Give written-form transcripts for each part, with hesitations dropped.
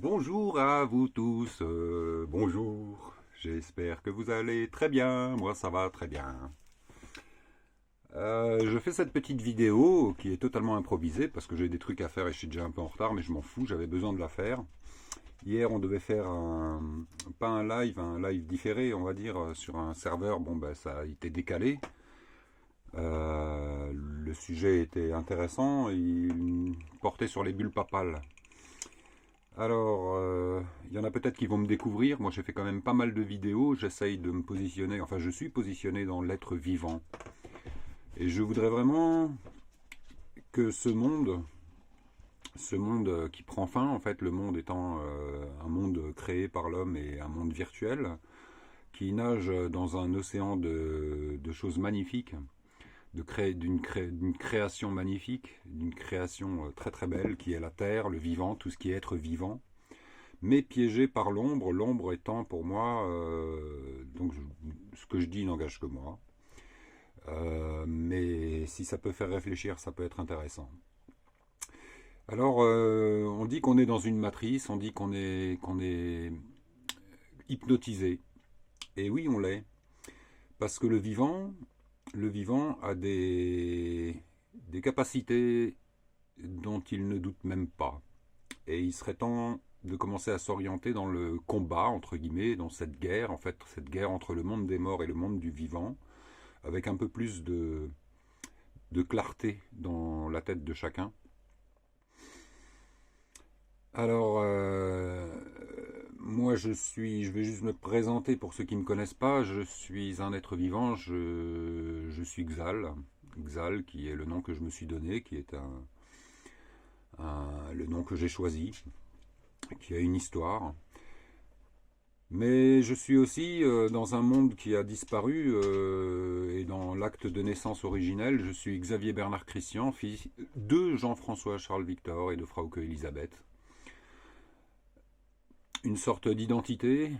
Bonjour à vous tous, bonjour, j'espère que vous allez très bien, moi ça va très bien. Je fais cette petite vidéo qui est totalement improvisée parce que j'ai des trucs à faire et je suis déjà un peu en retard mais je m'en fous, j'avais besoin de la faire. Hier on devait faire pas un live différé on va dire sur un serveur, bon ben ça a été décalé. Le sujet était intéressant, il portait sur les bulles papales. Alors, il y en a peut-être qui vont me découvrir. Moi, j'ai fait quand même pas mal de vidéos. J'essaye de me positionner, enfin, je suis positionné dans l'être vivant. Et je voudrais vraiment que ce monde qui prend fin, en fait, le monde étant un monde créé par l'homme et un monde virtuel, qui nage dans un océan de choses magnifiques, d'une création magnifique, d'une création très très belle, qui est la terre, le vivant, tout ce qui est être vivant, mais piégé par l'ombre, l'ombre étant pour moi, ce que je dis n'engage que moi, mais si ça peut faire réfléchir, ça peut être intéressant. Alors, on dit qu'on est dans une matrice, on dit qu'on est hypnotisé, et oui, on l'est, parce que le vivant a des capacités dont il ne doute même pas, et il serait temps de commencer à s'orienter dans le combat, entre guillemets, dans cette guerre, en fait, cette guerre entre le monde des morts et le monde du vivant, avec un peu plus de clarté dans la tête de chacun. Alors, moi je vais juste me présenter pour ceux qui ne me connaissent pas, je suis un être vivant, je suis Xal, Xal qui est le nom que je me suis donné, qui est le nom que j'ai choisi, qui a une histoire. Mais je suis aussi dans un monde qui a disparu et dans l'acte de naissance originel, je suis Xavier Bernard Christian, fils de Jean-François Charles Victor et de Frauke Elisabeth. Une sorte d'identité,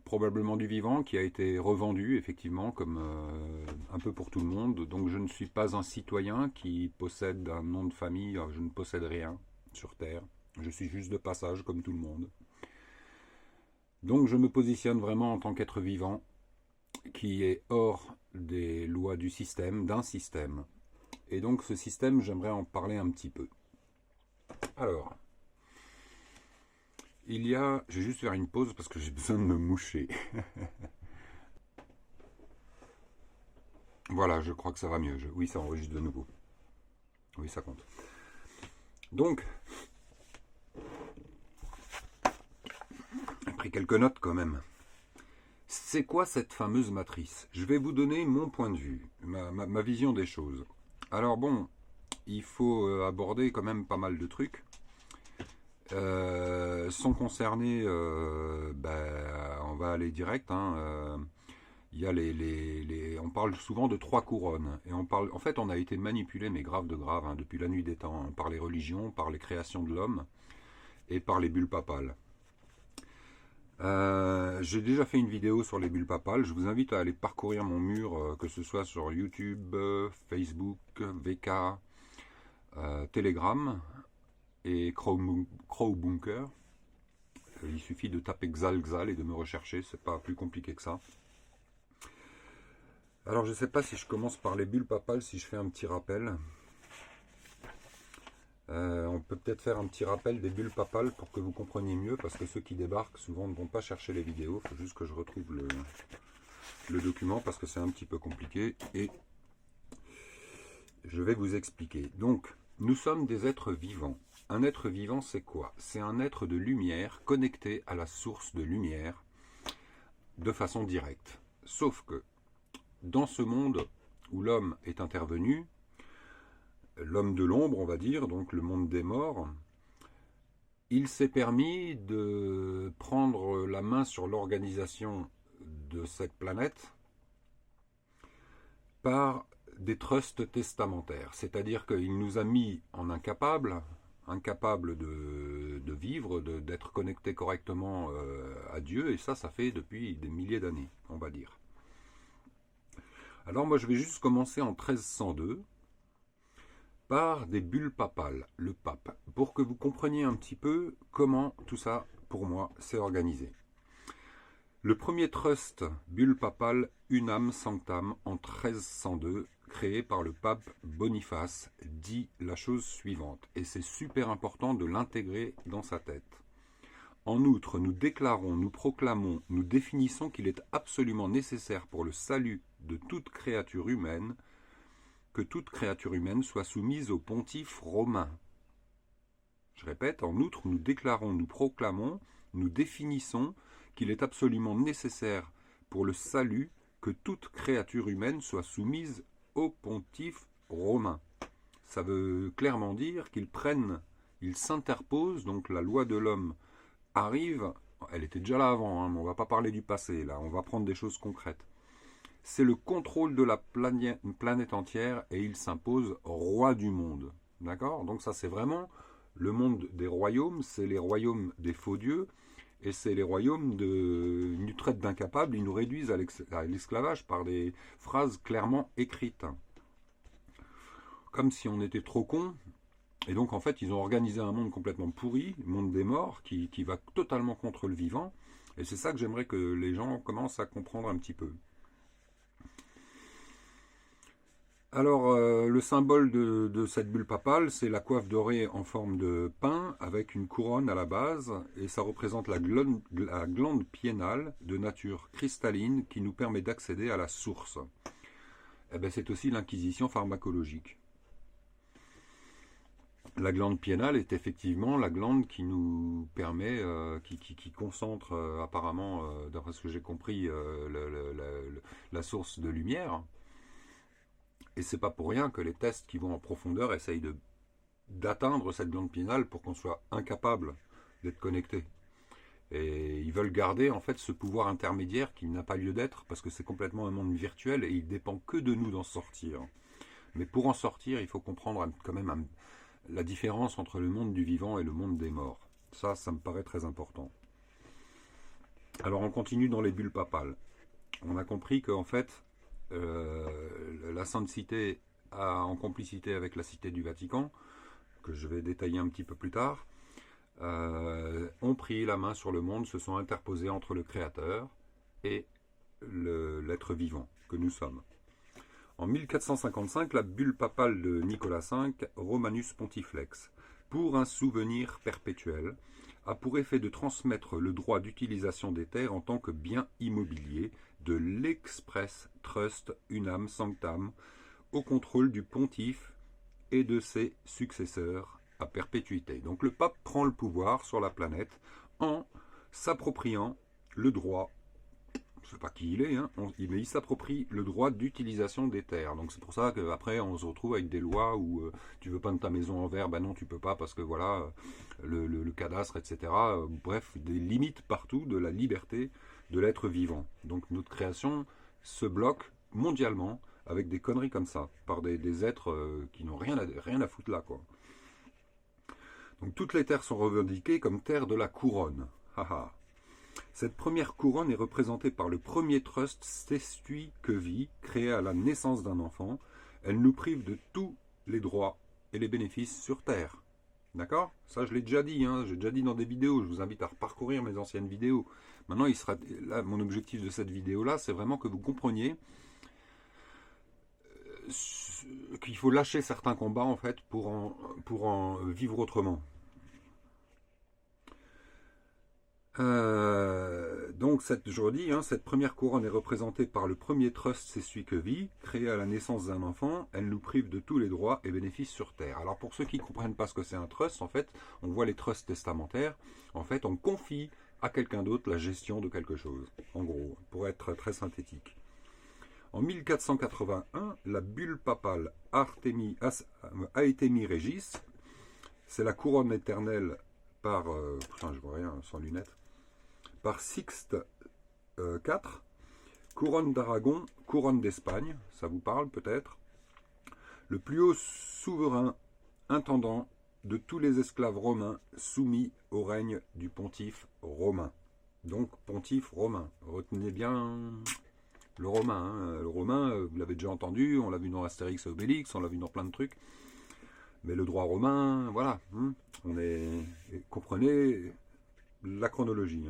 probablement du vivant, qui a été revendue effectivement comme un peu pour tout le monde. Donc je ne suis pas un citoyen qui possède un nom de famille, je ne possède rien sur Terre. Je suis juste de passage comme tout le monde. Donc je me positionne vraiment en tant qu'être vivant qui est hors des lois du système, d'un système. Et donc ce système, j'aimerais en parler un petit peu. Alors, je vais juste faire une pause parce que j'ai besoin de me moucher. Voilà, je crois que ça va mieux. Oui, ça enregistre de nouveau. Oui, ça compte. Donc, j'ai pris quelques notes quand même. C'est quoi cette fameuse matrice? Je vais vous donner mon point de vue, ma vision des choses. Alors bon, il faut aborder quand même pas mal de trucs. Sans concerner, on va aller direct. Il y a on parle souvent de trois couronnes. Et en fait, on a été manipulé, mais grave de grave, depuis la nuit des temps, par les religions, par les créations de l'homme et par les bulles papales. J'ai déjà fait une vidéo sur les bulles papales. Je vous invite à aller parcourir mon mur, que ce soit sur YouTube, Facebook, VK, Telegram et Crowbunker. Il suffit de taper Xal Xal et de me rechercher, c'est pas plus compliqué que ça. Alors je sais pas si je commence par les bulles papales, si je fais un petit rappel. On peut peut-être faire un petit rappel des bulles papales pour que vous compreniez mieux, parce que ceux qui débarquent souvent ne vont pas chercher les vidéos. Il faut juste que je retrouve le document parce que c'est un petit peu compliqué et je vais vous expliquer. Donc, nous sommes des êtres vivants. Un être vivant, c'est quoi? C'est un être de lumière connecté à la source de lumière de façon directe. Sauf que dans ce monde où l'homme est intervenu, l'homme de l'ombre, on va dire, donc le monde des morts, il s'est permis de prendre la main sur l'organisation de cette planète par des trusts testamentaires. C'est-à-dire qu'il nous a mis en incapables de vivre, d'être connecté correctement à Dieu, et ça fait depuis des milliers d'années, on va dire. Alors moi je vais juste commencer en 1302, par des bulles papales, le pape, pour que vous compreniez un petit peu comment tout ça, pour moi, s'est organisé. Le premier trust bulle papale Unam Sanctam en 1302, créé par le pape Boniface, dit la chose suivante, et c'est super important de l'intégrer dans sa tête. En outre, nous déclarons, nous proclamons, nous définissons qu'il est absolument nécessaire pour le salut de toute créature humaine que toute créature humaine soit soumise au pontife romain. Je répète, en outre, nous déclarons, nous proclamons, nous définissons qu'il est absolument nécessaire pour le salut que toute créature humaine soit soumise au pontife romain. Ça veut clairement dire ils s'interposent, donc la loi de l'homme arrive, elle était déjà là avant, mais on ne va pas parler du passé, là, on va prendre des choses concrètes. C'est le contrôle de la planète entière et il s'impose roi du monde. D'accord? Donc ça c'est vraiment le monde des royaumes, c'est les royaumes des faux dieux et c'est les royaumes ils nous traitent d'incapables, ils nous réduisent à l'esclavage par des phrases clairement écrites. Comme si on était trop cons. Et donc en fait ils ont organisé un monde complètement pourri, le monde des morts, qui va totalement contre le vivant. Et c'est ça que j'aimerais que les gens commencent à comprendre un petit peu. Alors, le symbole de cette bulle papale, c'est la coiffe dorée en forme de pain avec une couronne à la base, et ça représente la glande piénale de nature cristalline qui nous permet d'accéder à la source. Eh bien, c'est aussi l'inquisition pharmacologique. La glande piénale est effectivement la glande qui nous permet, qui concentre apparemment, d'après ce que j'ai compris, la source de lumière. Et c'est pas pour rien que les tests qui vont en profondeur essayent d'atteindre cette glande pinéale pour qu'on soit incapable d'être connecté. Et ils veulent garder en fait ce pouvoir intermédiaire qui n'a pas lieu d'être parce que c'est complètement un monde virtuel et il dépend que de nous d'en sortir. Mais pour en sortir, il faut comprendre quand même la différence entre le monde du vivant et le monde des morts. Ça me paraît très important. Alors on continue dans les bulles papales. On a compris qu'en fait, la Sainte Cité en complicité avec la Cité du Vatican, que je vais détailler un petit peu plus tard, ont pris la main sur le monde, se sont interposés entre le Créateur et l'être vivant que nous sommes. En 1455, la bulle papale de Nicolas V, Romanus Pontiflex, pour un souvenir perpétuel, a pour effet de transmettre le droit d'utilisation des terres en tant que bien immobilier de l'Express Trust Unam Sanctam au contrôle du pontife et de ses successeurs à perpétuité. Donc le pape prend le pouvoir sur la planète en s'appropriant le droit, je ne sais pas qui il est, mais il s'approprie le droit d'utilisation des terres. Donc c'est pour ça qu'après on se retrouve avec des lois où tu veux peindre ta maison en vert, ben non tu peux pas parce que voilà, le cadastre, etc. Bref, des limites partout de la liberté de l'être vivant. Donc notre création se bloque mondialement avec des conneries comme ça, par des êtres qui n'ont rien à foutre là, quoi. Donc toutes les terres sont revendiquées comme terres de la couronne. Haha. Cette première couronne est représentée par le premier trust Sestui que vit, créé à la naissance d'un enfant. Elle nous prive de tous les droits et les bénéfices sur Terre. D'accord? Ça, je l'ai déjà dit, j'ai déjà dit dans des vidéos. Je vous invite à reparcourir mes anciennes vidéos. Maintenant, là, mon objectif de cette vidéo-là, c'est vraiment que vous compreniez qu'il faut lâcher certains combats, en fait, pour en vivre autrement. Donc cette première couronne est représentée par le premier trust C'est celui que vit, créé à la naissance d'un enfant. Elle nous prive de tous les droits et bénéfices sur Terre. Alors pour ceux qui ne comprennent pas ce que c'est un trust, en fait, on voit les trusts testamentaires. En fait, on confie à quelqu'un d'autre la gestion de quelque chose. En gros, pour être très synthétique. En 1481, la bulle papale Aetemi Regis, c'est la couronne éternelle par... putain, je vois rien sans lunettes. Par Sixte IV, couronne d'Aragon, couronne d'Espagne, ça vous parle peut-être, le plus haut souverain intendant de tous les esclaves romains soumis au règne du pontife romain. Donc pontife romain, retenez bien le romain. Le romain, vous l'avez déjà entendu, on l'a vu dans Astérix et Obélix, on l'a vu dans plein de trucs. Mais le droit romain, voilà, comprenez la chronologie.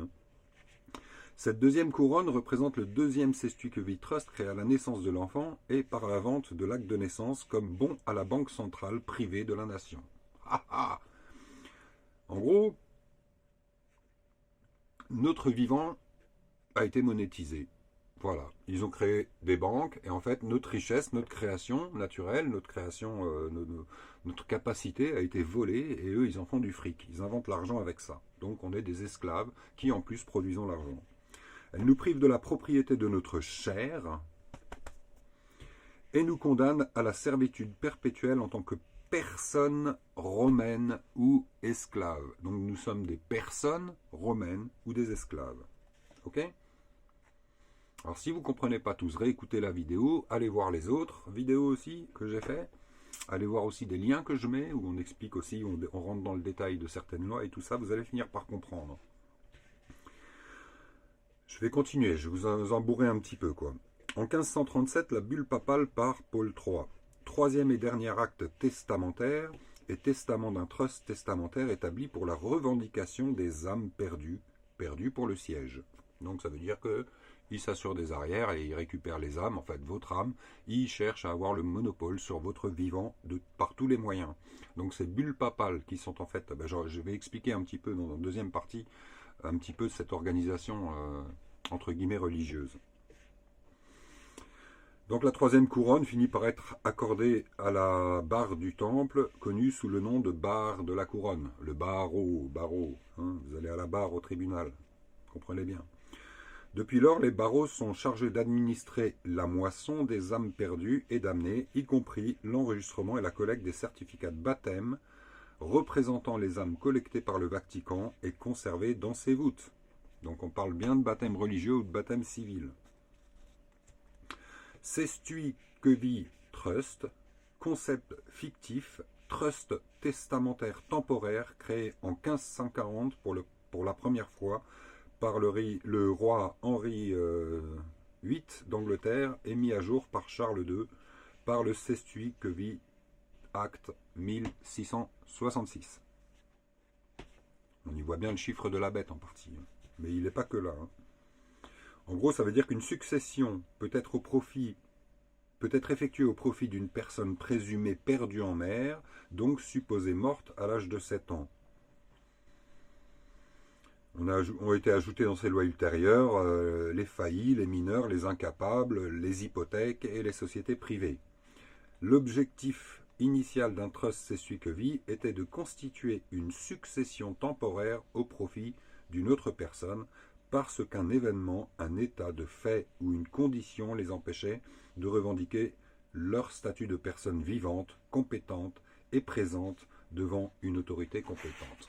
Cette deuxième couronne représente le deuxième Sestuikevi Trust créé à la naissance de l'enfant et par la vente de l'acte de naissance comme bon à la banque centrale privée de la nation. En gros, notre vivant a été monétisé. Voilà, ils ont créé des banques et en fait notre richesse, notre création naturelle, notre création, notre capacité a été volée et eux ils en font du fric, ils inventent l'argent avec ça. Donc on est des esclaves qui en plus produisons l'argent. Elle nous prive de la propriété de notre chair et nous condamne à la servitude perpétuelle en tant que personne romaine ou esclave. Donc nous sommes des personnes romaines ou des esclaves. Ok ? Alors si vous ne comprenez pas tous, réécoutez la vidéo, allez voir les autres vidéos aussi que j'ai fait. Allez voir aussi des liens que je mets où on explique aussi, on rentre dans le détail de certaines lois et tout ça, vous allez finir par comprendre. Je vais continuer, je vais vous en bourrer un petit peu, quoi. En 1537, la bulle papale par Paul III. Troisième et dernier acte testamentaire et testament d'un trust testamentaire établi pour la revendication des âmes perdues, perdues pour le siège. Donc ça veut dire que il s'assure des arrières et il récupère les âmes, en fait votre âme, il cherche à avoir le monopole sur votre vivant par tous les moyens. Donc ces bulles papales qui sont en fait, je vais expliquer un petit peu dans la deuxième partie, un petit peu cette organisation entre guillemets religieuse. Donc la troisième couronne finit par être accordée à la barre du temple, connue sous le nom de barre de la couronne, le barreau, vous allez à la barre au tribunal, comprenez bien. Depuis lors, les barreaux sont chargés d'administrer la moisson des âmes perdues et damnées, y compris l'enregistrement et la collecte des certificats de baptême représentant les âmes collectées par le Vatican et conservées dans ses voûtes. Donc on parle bien de baptême religieux ou de baptême civil. Sestuikevi Trust, concept fictif, trust testamentaire temporaire créé en 1540 pour la première fois par le roi Henri VIII d'Angleterre et mis à jour par Charles II par le Sestuikevi Act 1666. On y voit bien le chiffre de la bête en partie, mais il n'est pas que là. En gros, ça veut dire qu'une succession peut être effectuée au profit d'une personne présumée perdue en mer, donc supposée morte à l'âge de 7 ans. Ont été ajoutés dans ces lois ultérieures les faillis, les mineurs, les incapables, les hypothèques et les sociétés privées. L'objectif initial d'un trust Sestuikevi était de constituer une succession temporaire au profit d'une autre personne parce qu'un événement, un état de fait ou une condition les empêchait de revendiquer leur statut de personne vivante, compétente et présente devant une autorité compétente.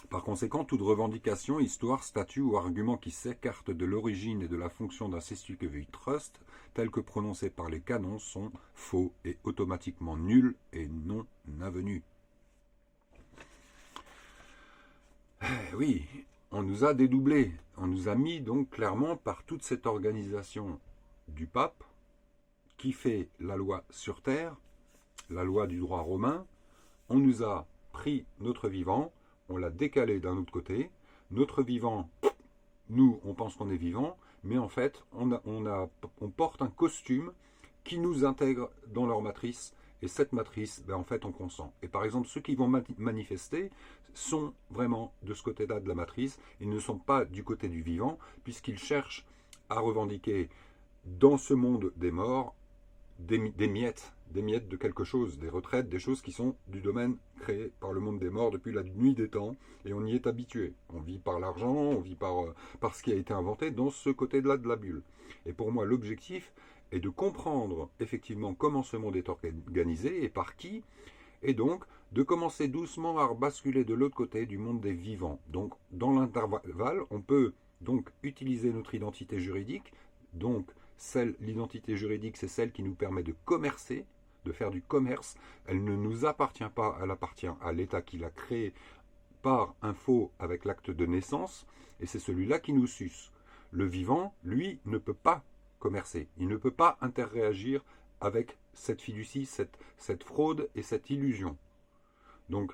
Par conséquent, toute revendication, histoire, statut ou argument qui s'écarte de l'origine et de la fonction d'un Sestuikevi Trust, tel que prononcé par les canons, sont faux et automatiquement nuls et non avenus. Oui, on nous a dédoublés. On nous a mis donc clairement par toute cette organisation du pape qui fait la loi sur terre, la loi du droit romain. On nous a pris notre vivant, on l'a décalé d'un autre côté. Notre vivant, nous, on pense qu'on est vivant, mais en fait, on porte un costume qui nous intègre dans leur matrice. Et cette matrice, en fait, on consent. Et par exemple, ceux qui vont manifester sont vraiment de ce côté-là de la matrice. Ils ne sont pas du côté du vivant, puisqu'ils cherchent à revendiquer dans ce monde des morts des miettes de quelque chose, des retraites, des choses qui sont du domaine créé par le monde des morts depuis la nuit des temps, et on y est habitué. On vit par l'argent, on vit par ce qui a été inventé dans ce côté-là de la bulle. Et pour moi, l'objectif est de comprendre effectivement comment ce monde est organisé et par qui, et donc de commencer doucement à basculer de l'autre côté du monde des vivants. Donc dans l'intervalle, on peut donc utiliser notre identité juridique, donc l'identité juridique, c'est celle qui nous permet de commercer, de faire du commerce. Elle ne nous appartient pas, elle appartient à l'État qui l'a créée par un faux avec l'acte de naissance, et c'est celui-là qui nous suce. Le vivant, lui, ne peut pas commercer, il ne peut pas interréagir avec cette fiducie, cette fraude et cette illusion. Donc,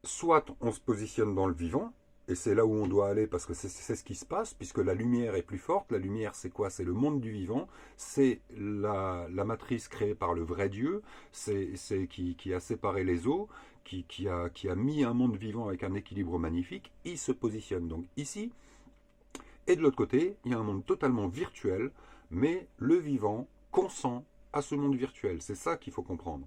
soit on se positionne dans le vivant, et c'est là où on doit aller parce que c'est ce qui se passe, puisque la lumière est plus forte. La lumière, c'est quoi? C'est le monde du vivant, c'est la matrice créée par le vrai Dieu, c'est qui a séparé les eaux, qui a mis un monde vivant avec un équilibre magnifique. Il se positionne donc ici, et de l'autre côté, il y a un monde totalement virtuel, mais le vivant consent à ce monde virtuel. C'est ça qu'il faut comprendre.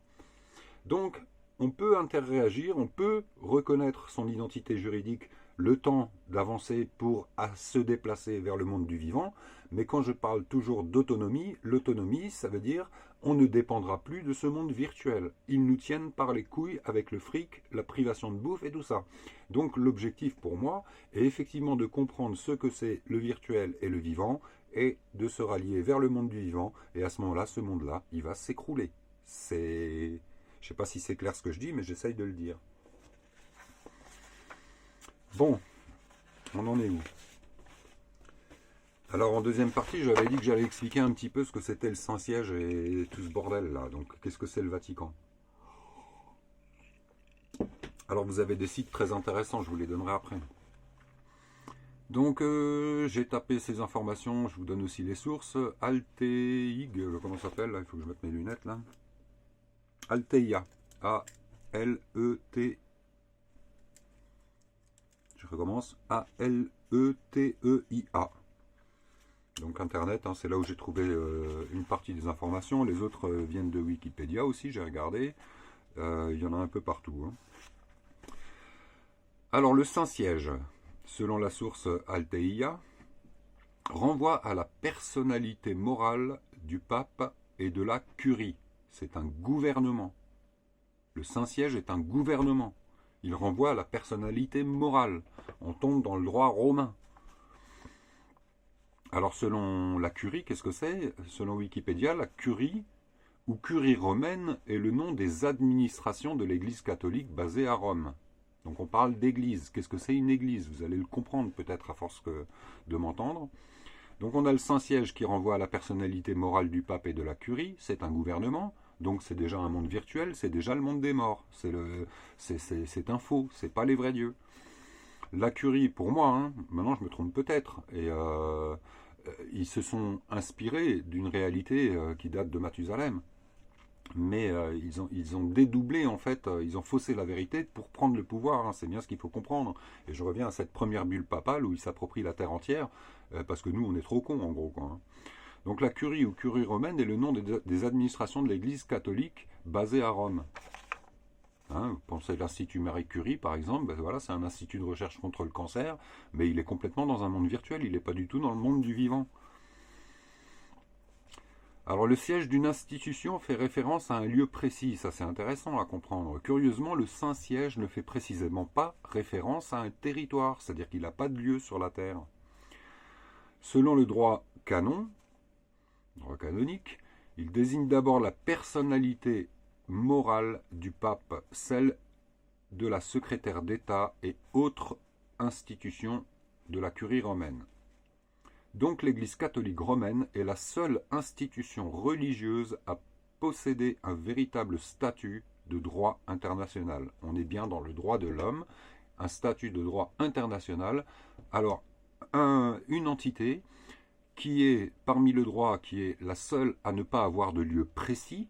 Donc, on peut interréagir, on peut reconnaître son identité juridique le temps d'avancer pour se déplacer vers le monde du vivant, mais quand je parle toujours d'autonomie, l'autonomie, ça veut dire on ne dépendra plus de ce monde virtuel. Ils nous tiennent par les couilles avec le fric, la privation de bouffe et tout ça. Donc l'objectif pour moi est effectivement de comprendre ce que c'est le virtuel et le vivant, et de se rallier vers le monde du vivant, et à ce moment-là, ce monde-là, il va s'écrouler. Je ne sais pas si c'est clair ce que je dis, mais j'essaye de le dire. Bon, on en est où? Alors en deuxième partie, j'avais dit que j'allais expliquer un petit peu ce que c'était le Saint-Siège et tout ce bordel là. Donc qu'est-ce que c'est le Vatican? Alors vous avez des sites très intéressants, je vous les donnerai après. Donc j'ai tapé ces informations, je vous donne aussi les sources. Alteig, comment ça s'appelle? Il faut que je mette mes lunettes là. Alteia, A-L-E-T. Je recommence, A-L-E-T-E-I-A. Donc Internet, hein, c'est là où j'ai trouvé une partie des informations. Les autres viennent de Wikipédia aussi, j'ai regardé. Il y en a un peu partout. Hein. Alors le Saint-Siège, selon la source Alteia, renvoie à la personnalité morale du pape et de la curie. C'est un gouvernement. Le Saint-Siège est un gouvernement. Il renvoie à la personnalité morale. On tombe dans le droit romain. Alors selon la curie, qu'est-ce que c'est? Selon Wikipédia, la curie ou curie romaine est le nom des administrations de l'Église catholique basée à Rome. Donc on parle d'église. Qu'est-ce que c'est une église? Vous allez le comprendre peut-être à force de m'entendre. Donc on a le Saint-Siège qui renvoie à la personnalité morale du pape et de la curie. C'est un gouvernement. Donc c'est déjà un monde virtuel, c'est déjà le monde des morts. C'est un faux, c'est pas les vrais dieux. La curie, pour moi, hein, maintenant je me trompe peut-être, et ils se sont inspirés d'une réalité qui date de Mathusalem. Mais ils ont dédoublé, en fait, ils ont faussé la vérité pour prendre le pouvoir, hein, c'est bien ce qu'il faut comprendre. Et je reviens à cette première bulle papale où ils s'approprient la terre entière, parce que nous on est trop cons en gros, quoi. Hein. Donc la curie ou curie romaine est le nom des administrations de l'Église catholique basée à Rome. Hein, vous pensez à l'Institut Marie Curie par exemple, ben voilà, c'est un institut de recherche contre le cancer, mais il est complètement dans un monde virtuel, il n'est pas du tout dans le monde du vivant. Alors le siège d'une institution fait référence à un lieu précis, ça c'est intéressant à comprendre. Curieusement, le Saint-Siège ne fait précisément pas référence à un territoire, c'est-à-dire qu'il n'a pas de lieu sur la Terre. Selon le droit canon, droit canonique, il désigne d'abord la personnalité morale du pape, celle de la secrétaire d'État et autres institutions de la curie romaine. Donc l'Église catholique romaine est la seule institution religieuse à posséder un véritable statut de droit international. On est bien dans le droit de l'homme, un statut de droit international. Alors, une entité qui est parmi le droit, qui est la seule à ne pas avoir de lieu précis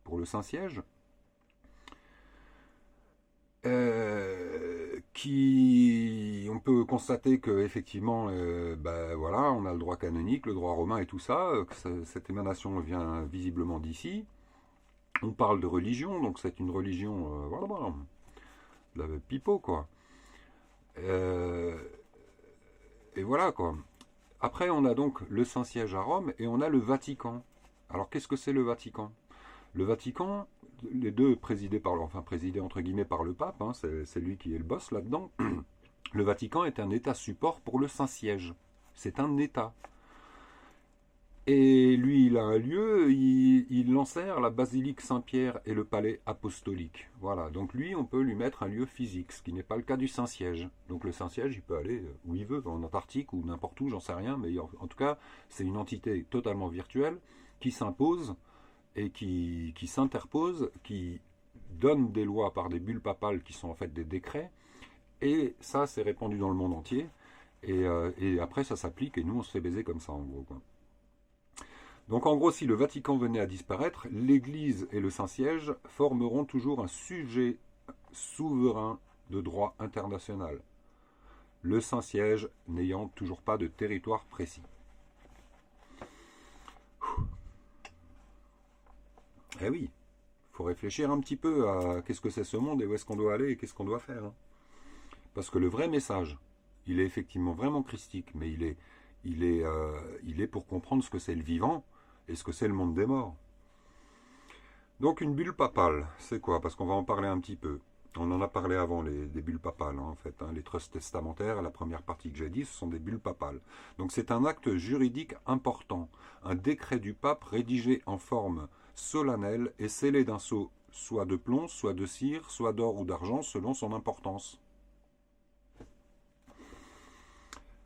pour le Saint-Siège, on peut constater que effectivement, voilà, on a le droit canonique, le droit romain et tout ça, que cette émanation vient visiblement d'ici. On parle de religion, donc c'est une religion, voilà, la pipeau quoi. Et voilà quoi. Après, on a donc le Saint-Siège à Rome et on a le Vatican. Alors, qu'est-ce que c'est le Vatican? Le Vatican, les deux présidés entre guillemets par le pape, hein, c'est lui qui est le boss là-dedans. Le Vatican est un État support pour le Saint-Siège. C'est un État. Et lui, il a un lieu, il enserre la basilique Saint-Pierre et le palais apostolique. Voilà, donc lui, on peut lui mettre un lieu physique, ce qui n'est pas le cas du Saint-Siège. Donc le Saint-Siège, il peut aller où il veut, en Antarctique ou n'importe où, j'en sais rien, mais en tout cas, c'est une entité totalement virtuelle qui s'impose et qui s'interpose, qui donne des lois par des bulles papales qui sont en fait des décrets, et ça, c'est répandu dans le monde entier, et après, ça s'applique, et nous, on se fait baiser comme ça, en gros, quoi. Donc en gros, si le Vatican venait à disparaître, l'Église et le Saint-Siège formeront toujours un sujet souverain de droit international, le Saint-Siège n'ayant toujours pas de territoire précis. Eh oui, il faut réfléchir un petit peu à qu'est-ce que c'est ce monde et où est-ce qu'on doit aller et qu'est-ce qu'on doit faire, hein. Parce que le vrai message, il est effectivement vraiment christique, mais il est pour comprendre ce que c'est le vivant et ce que c'est le monde des morts. Donc une bulle papale, c'est quoi? Parce qu'on va en parler un petit peu. On en a parlé avant des bulles papales, hein, en fait. Hein. Les trusts testamentaires, la première partie que j'ai dit, ce sont des bulles papales. Donc c'est un acte juridique important, un décret du pape rédigé en forme solennelle et scellé d'un sceau soit de plomb, soit de cire, soit d'or ou d'argent, selon son importance.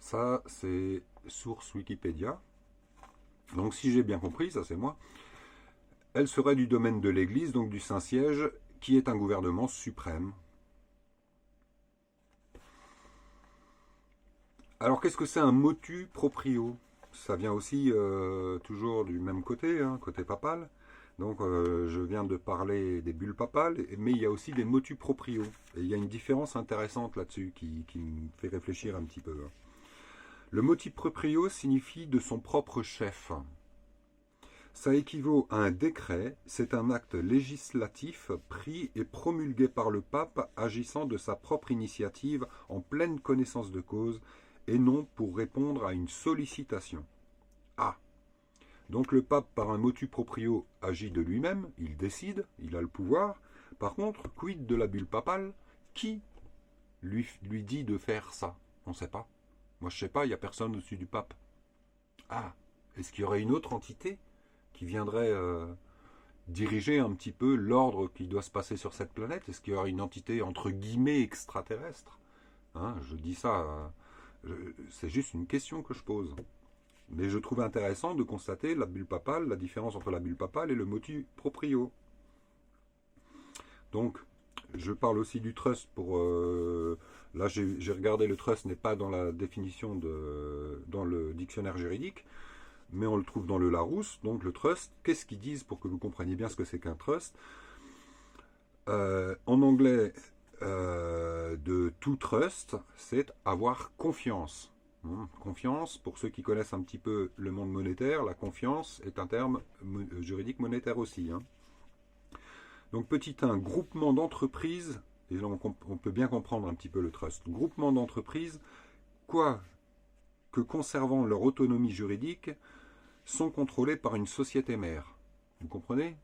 Ça, c'est source Wikipédia. Donc si j'ai bien compris, ça c'est moi, elle serait du domaine de l'Église, donc du Saint-Siège, qui est un gouvernement suprême. Alors qu'est-ce que c'est un motu proprio? Ça vient aussi toujours du même côté, hein, côté papal. Donc je viens de parler des bulles papales, mais il y a aussi des motu proprio. Et il y a une différence intéressante là-dessus qui me fait réfléchir un petit peu. Le motu proprio signifie de son propre chef. Ça équivaut à un décret, c'est un acte législatif pris et promulgué par le pape agissant de sa propre initiative en pleine connaissance de cause et non pour répondre à une sollicitation. Ah, donc le pape par un motu proprio agit de lui-même, il décide, il a le pouvoir. Par contre, quid de la bulle papale? Qui lui dit de faire ça? On ne sait pas. Moi je ne sais pas, il n'y a personne au-dessus du pape. Ah, est-ce qu'il y aurait une autre entité qui viendrait diriger un petit peu l'ordre qui doit se passer sur cette planète? Est-ce qu'il y aurait une entité entre guillemets extraterrestre, hein? Je dis ça, c'est juste une question que je pose. Mais je trouve intéressant de constater la bulle papale, la différence entre la bulle papale et le motu proprio. Donc, je parle aussi du trust pour... là, j'ai regardé, le trust n'est pas dans la définition dans le dictionnaire juridique, mais on le trouve dans le Larousse. Donc le trust, qu'est-ce qu'ils disent pour que vous compreniez bien ce que c'est qu'un trust? En anglais, de to trust, c'est avoir confiance. Confiance, pour ceux qui connaissent un petit peu le monde monétaire, la confiance est un terme juridique monétaire aussi, hein. Donc petit 1, groupement d'entreprises, et là on peut bien comprendre un petit peu le trust. Groupement d'entreprises, quoi que conservant leur autonomie juridique, sont contrôlés par une société mère. Vous comprenez?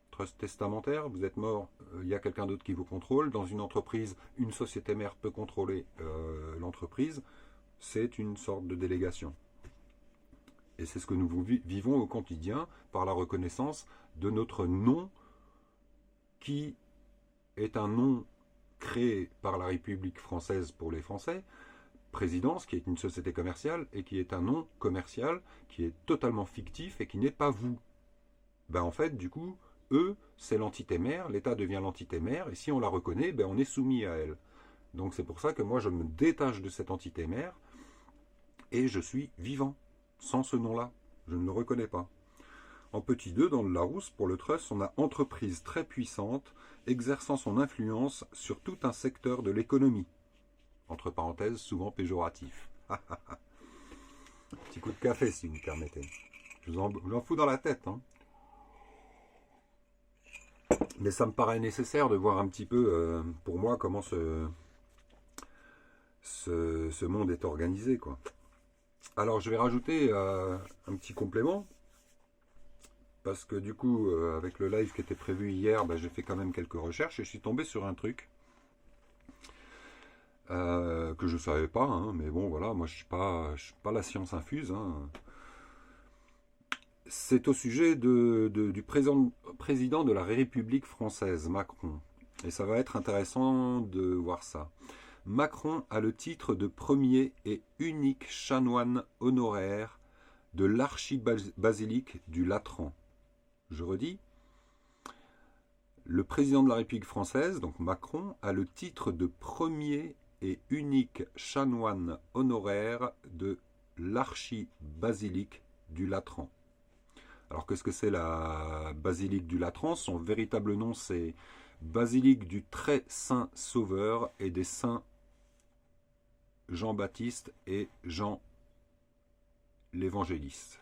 Trust testamentaire, vous êtes mort, il y a quelqu'un d'autre qui vous contrôle. Dans une entreprise, une société mère peut contrôler l'entreprise. C'est une sorte de délégation. Et c'est ce que nous vivons au quotidien par la reconnaissance de notre nom, qui est un nom créé par la République française pour les Français, présidence, qui est une société commerciale, et qui est un nom commercial, qui est totalement fictif et qui n'est pas vous. Ben en fait, du coup, eux, c'est l'entité mère, l'État devient l'entité mère, et si on la reconnaît, ben on est soumis à elle. Donc c'est pour ça que moi je me détache de cette entité mère, et je suis vivant, sans ce nom-là. Je ne le reconnais pas. En petit 2, dans le Larousse, pour le trust, on a entreprise très puissante, exerçant son influence sur tout un secteur de l'économie. Entre parenthèses, souvent péjoratif. Petit coup de café, si vous me permettez. Je vous en fous dans la tête, hein. Mais ça me paraît nécessaire de voir un petit peu, pour moi, comment ce monde est organisé, quoi. Alors, je vais rajouter un petit complément. Parce que du coup, avec le live qui était prévu hier, j'ai fait quand même quelques recherches et je suis tombé sur un truc que je ne savais pas, hein, mais bon voilà, moi je suis pas la science infuse, hein. C'est au sujet du président de la République française, Macron. Et ça va être intéressant de voir ça. Macron a le titre de premier et unique chanoine honoraire de l'archibasilique du Latran. Je redis, le président de la République française, donc Macron, a le titre de premier et unique chanoine honoraire de l'archibasilique du Latran. Alors qu'est-ce que c'est la basilique du Latran? Son véritable nom, c'est Basilique du Très Saint Sauveur et des Saints Jean-Baptiste et Jean l'Évangéliste.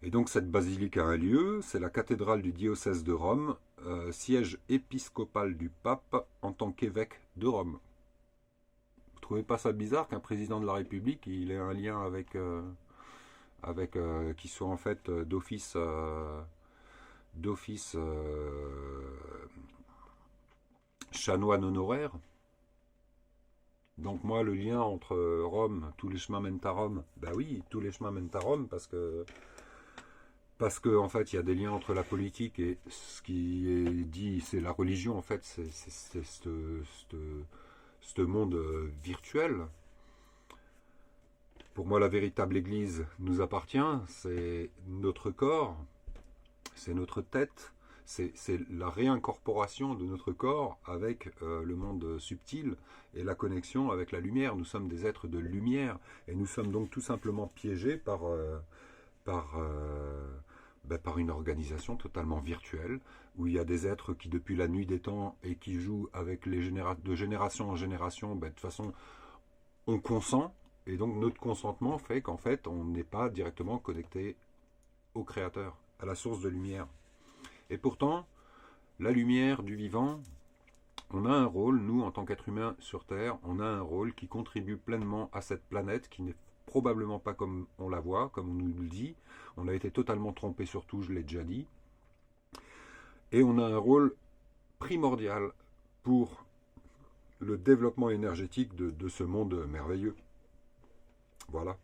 Et donc cette basilique a un lieu, c'est la cathédrale du diocèse de Rome, siège épiscopal du pape en tant qu'évêque de Rome. Vous trouvez pas ça bizarre qu'un président de la République il ait un lien avec qui soit en fait d'office chanoine honoraire? Donc moi, le lien entre Rome, tous les chemins mènent à Rome, ben oui, tous les chemins mènent à Rome parce que en fait, il y a des liens entre la politique et ce qui est dit, c'est la religion, en fait, c'est ce monde virtuel. Pour moi, la véritable Église nous appartient, c'est notre corps, c'est notre tête, c'est la réincorporation de notre corps avec le monde subtil et la connexion avec la lumière. Nous sommes des êtres de lumière et nous sommes donc tout simplement piégés par une organisation totalement virtuelle où il y a des êtres qui depuis la nuit des temps et qui jouent avec de génération en génération, de toute façon on consent et donc notre consentement fait qu'en fait on n'est pas directement connecté au Créateur, à la source de lumière. Et pourtant, la lumière du vivant, on a un rôle, nous en tant qu'êtres humains sur Terre, on a un rôle qui contribue pleinement à cette planète qui n'est probablement pas comme on la voit, comme on nous le dit. On a été totalement trompé sur tout, je l'ai déjà dit. Et on a un rôle primordial pour le développement énergétique de ce monde merveilleux. Voilà.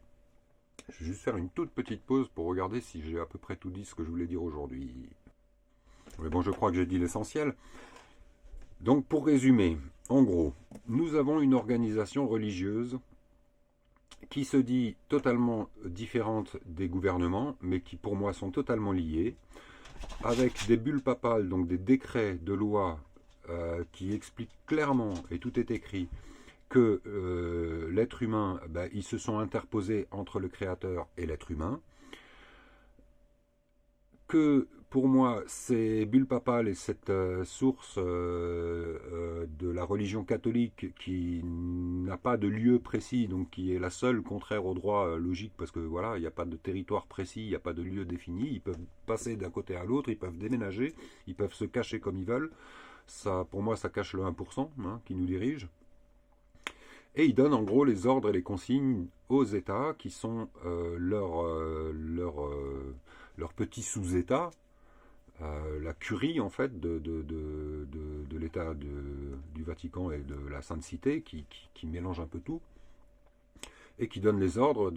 Je vais juste faire une toute petite pause pour regarder si j'ai à peu près tout dit ce que je voulais dire aujourd'hui. Mais bon, je crois que j'ai dit l'essentiel. Donc pour résumer, en gros, nous avons une organisation religieuse qui se dit totalement différente des gouvernements, mais qui pour moi sont totalement liées, avec des bulles papales, donc des décrets de loi qui expliquent clairement, et tout est écrit, que l'être humain, ils se sont interposés entre le Créateur et l'être humain, que pour moi, ces bulles papales et cette source de la religion catholique qui n'a pas de lieu précis, donc qui est la seule contraire au droit logique, parce que voilà, il n'y a pas de territoire précis, il n'y a pas de lieu défini, ils peuvent passer d'un côté à l'autre, ils peuvent déménager, ils peuvent se cacher comme ils veulent. Ça, pour moi, ça cache le 1% qui nous dirige. Et ils donnent en gros les ordres et les consignes aux États qui sont leurs petits sous-États, la curie en fait de l'État du Vatican et de la Sainte Cité qui mélange un peu tout et qui donne les ordres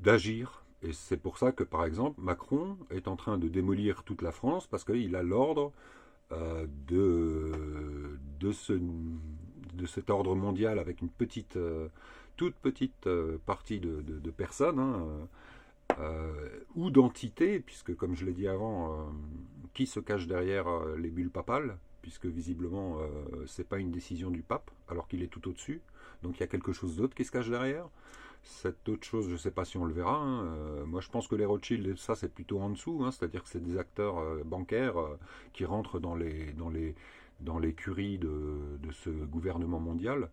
d'agir. Et c'est pour ça que par exemple Macron est en train de démolir toute la France parce qu'il a l'ordre de cet ordre mondial avec une toute petite partie de personnes, ou d'entités, puisque comme je l'ai dit avant, qui se cache derrière les bulles papales, puisque visiblement c'est pas une décision du pape, alors qu'il est tout au-dessus, donc il y a quelque chose d'autre qui se cache derrière. Cette autre chose, je ne sais pas si on le verra. Moi, je pense que les Rothschild, ça, c'est plutôt en dessous. C'est-à-dire que c'est des acteurs bancaires qui rentrent dans l'écurie de ce gouvernement mondial.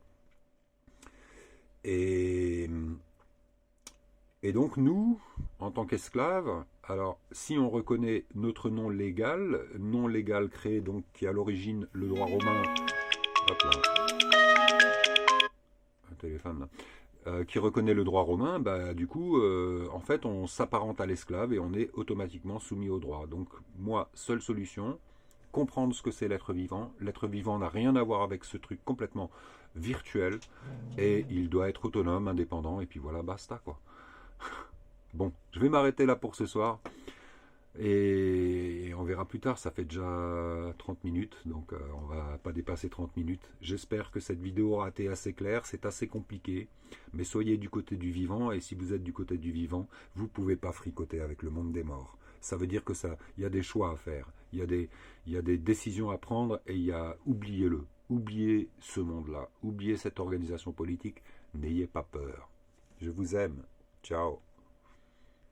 Et donc, nous, en tant qu'esclaves, alors, si on reconnaît notre nom légal créé, donc, qui est à l'origine le droit romain... Hop là. Un téléphone, là. Qui reconnaît le droit romain, du coup, en fait, on s'apparente à l'esclave et on est automatiquement soumis au droit. Donc, moi, seule solution, comprendre ce que c'est l'être vivant. L'être vivant n'a rien à voir avec ce truc complètement virtuel et il doit être autonome, indépendant, et puis voilà, basta, quoi. Bon, je vais m'arrêter là pour ce soir. Et on verra plus tard, ça fait déjà 30 minutes, donc on va pas dépasser 30 minutes. J'espère que cette vidéo aura été assez claire, c'est assez compliqué, mais soyez du côté du vivant, et si vous êtes du côté du vivant, vous ne pouvez pas fricoter avec le monde des morts. Ça veut dire que il y a des choix à faire, il y a des décisions à prendre, et oubliez-le, oubliez ce monde-là, oubliez cette organisation politique, n'ayez pas peur. Je vous aime, ciao.